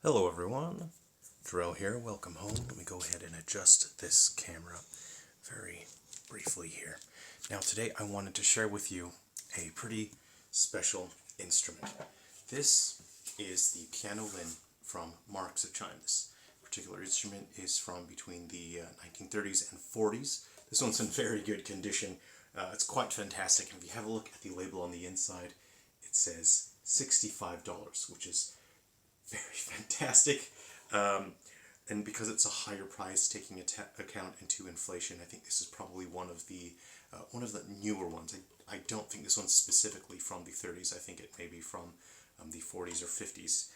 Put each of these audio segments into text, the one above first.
Hello everyone, Darrell here, welcome home. Let me go ahead and adjust this camera very briefly here. Now today I wanted to share with you a pretty special instrument. This is the piano lin from Mark Suchheim. This particular instrument is from between the 1930s and 40s. This one's in very good condition. It's quite fantastic, and if you have a look at the label on the inside, it says $65, which is very fantastic. And because it's a higher price, taking account into inflation, I think this is probably one of the newer ones. I don't think this one's specifically from the 30s. I think it may be from the 40s or 50s.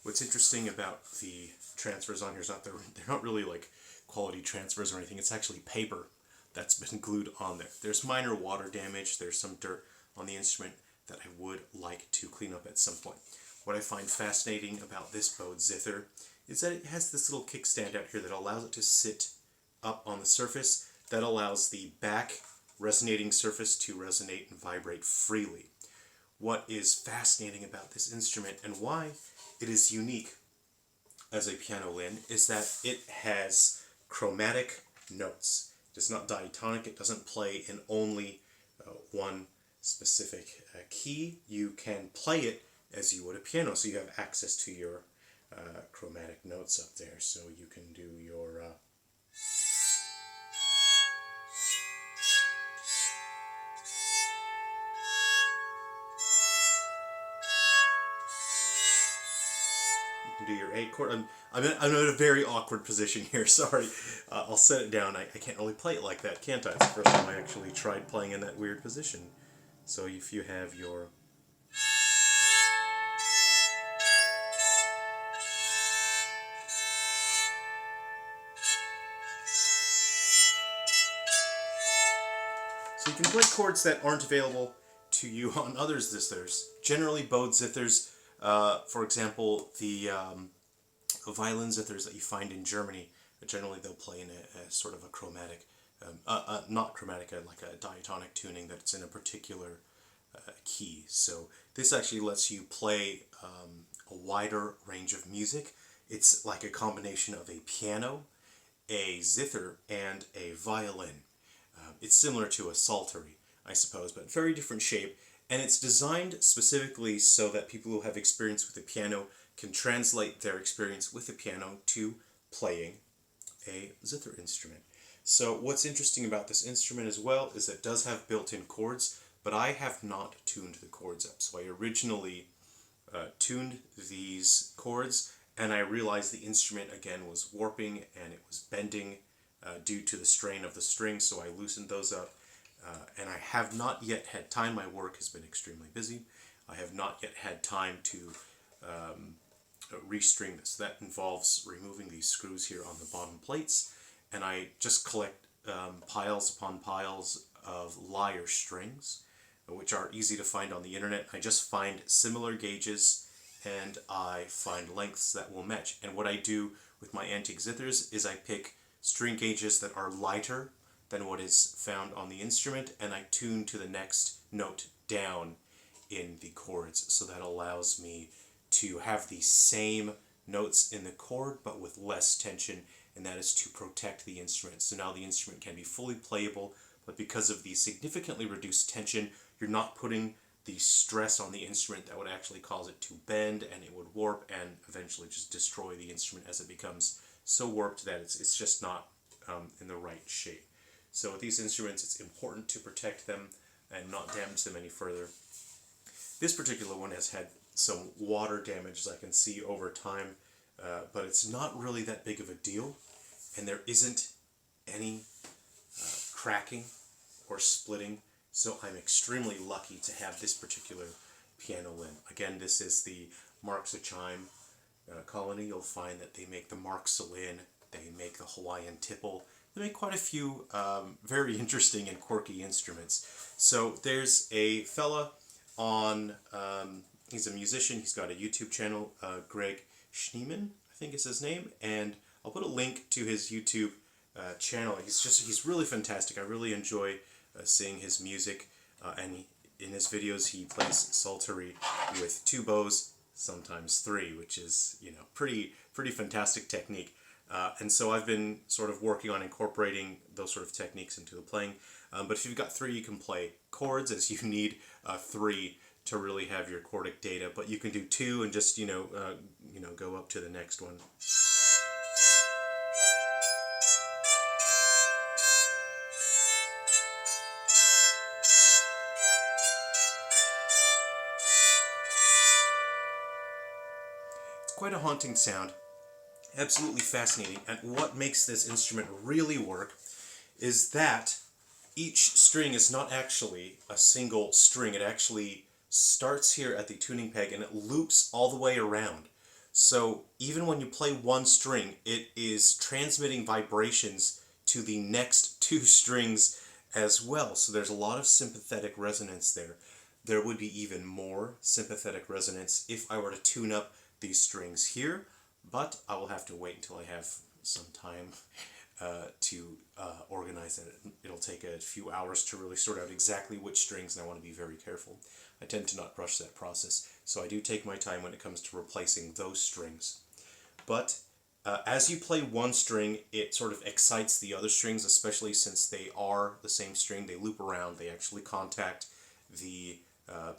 What's interesting about the transfers on here is they're not really like quality transfers or anything. It's actually paper that's been glued on there. There's minor water damage. There's some dirt on the instrument that I would like to clean up at some point. What I find fascinating about this Bode zither is that it has this little kickstand out here that allows it to sit up on the surface. That allows the back resonating surface to resonate and vibrate freely. What is fascinating about this instrument and why it is unique as a piano lin is that it has chromatic notes. It is not diatonic. It doesn't play in only one specific key. You can play it as you would a piano, so you have access to your chromatic notes up there, so you can do your A chord. I'm in a very awkward position here, sorry. I'll set it down. I can't really play it like that, can't I? It's the first time I actually tried playing in that weird position. So if you have your So you can play chords that aren't available to you on other zithers. Generally, Bode zithers, for example, the violin zithers that you find in Germany, generally they'll play in a sort of a chromatic, not chromatic, like a diatonic tuning that's in a particular key. So this actually lets you play a wider range of music. It's like a combination of a piano, a zither, and a violin. It's similar to a psaltery, I suppose, but very different shape. And it's designed specifically so that people who have experience with the piano can translate their experience with the piano to playing a zither instrument. So what's interesting about this instrument as well is that it does have built-in chords, but I have not tuned the chords up. So I originally tuned these chords, and I realized the instrument again was warping and it was bending due to the strain of the strings, so I loosened those up. And I have not yet had time. My work has been extremely busy. I have not yet had time to restring this. That involves removing these screws here on the bottom plates, and I just collect piles upon piles of lyre strings, which are easy to find on the internet. I just find similar gauges and I find lengths that will match. And what I do with my antique zithers is I pick string gauges that are lighter than what is found on the instrument, and I tune to the next note down in the chords. So that allows me to have the same notes in the chord but with less tension, and that is to protect the instrument. So now the instrument can be fully playable, but because of the significantly reduced tension, you're not putting the stress on the instrument that would actually cause it to bend, and it would warp and eventually just destroy the instrument as it becomes so warped that it's just not in the right shape. So with these instruments, it's important to protect them and not damage them any further. This particular one has had some water damage, as I can see over time, but it's not really that big of a deal, and there isn't any cracking or splitting, so I'm extremely lucky to have this particular piano lin. Again, this is the Mark Suchheim colony. You'll find that they make the Mark Salin, they make the Hawaiian tipple, they make quite a few very interesting and quirky instruments. So there's a fella on, he's a musician, he's got a YouTube channel, Greg Schneeman, I think is his name, and I'll put a link to his YouTube channel. He's really fantastic. I really enjoy seeing his music, and in his videos he plays psaltery with two bows sometimes 3, which is, you know, pretty fantastic technique. And so I've been sort of working on incorporating those sort of techniques into the playing. But if you've got 3, you can play chords, as you need 3 to really have your chordic data. But you can do 2 and just, go up to the next one. It's quite a haunting sound. Absolutely fascinating. And what makes this instrument really work is that each string is not actually a single string. It actually starts here at the tuning peg and it loops all the way around. So even when you play one string, it is transmitting vibrations to the next 2 strings as well. So there's a lot of sympathetic resonance there. There would be even more sympathetic resonance if I were to tune up these strings here, but I will have to wait until I have some time to organize it. It'll take a few hours to really sort out exactly which strings, and I want to be very careful. I tend to not rush that process, so I do take my time when it comes to replacing those strings. But as you play one string, it sort of excites the other strings, especially since they are the same string. They loop around, they actually contact the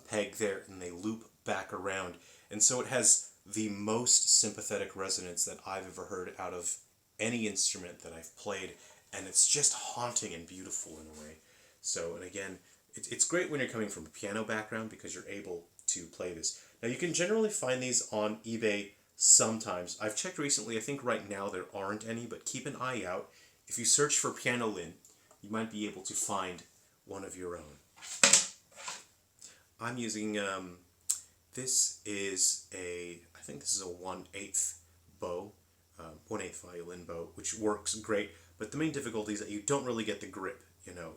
peg there, and they loop back around. And so it has the most sympathetic resonance that I've ever heard out of any instrument that I've played, and it's just haunting and beautiful in a way. So, and again, it's great when you're coming from a piano background because you're able to play this. Now you can generally find these on eBay sometimes. I've checked recently, I think right now there aren't any, but keep an eye out. If you search for Pianolin, you might be able to find one of your own. I'm using, this is I think this is a 1/8 bow, 1/8 violin bow, which works great, but the main difficulty is that you don't really get the grip,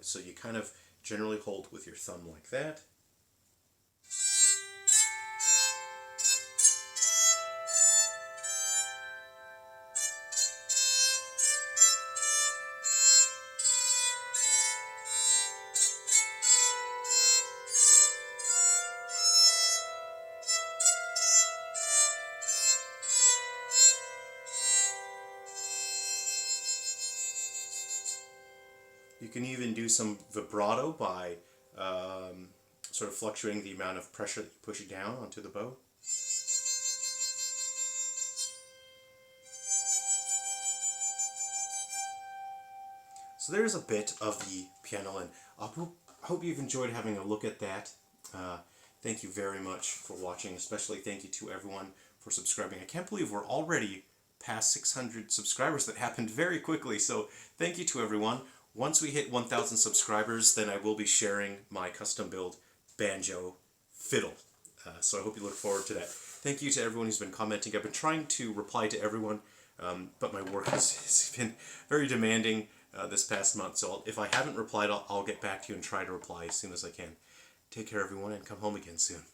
so you kind of generally hold with your thumb like that. You can even do some vibrato by sort of fluctuating the amount of pressure that you push it down onto the bow. So there's a bit of the Pianolin. I hope you've enjoyed having a look at that. Thank you very much for watching, especially thank you to everyone for subscribing. I can't believe we're already past 600 subscribers. That happened very quickly, so thank you to everyone. Once we hit 1,000 subscribers, then I will be sharing my custom build banjo fiddle. So I hope you look forward to that. Thank you to everyone who's been commenting. I've been trying to reply to everyone, but my work has been very demanding this past month. So if I haven't replied, I'll get back to you and try to reply as soon as I can. Take care, everyone, and come home again soon.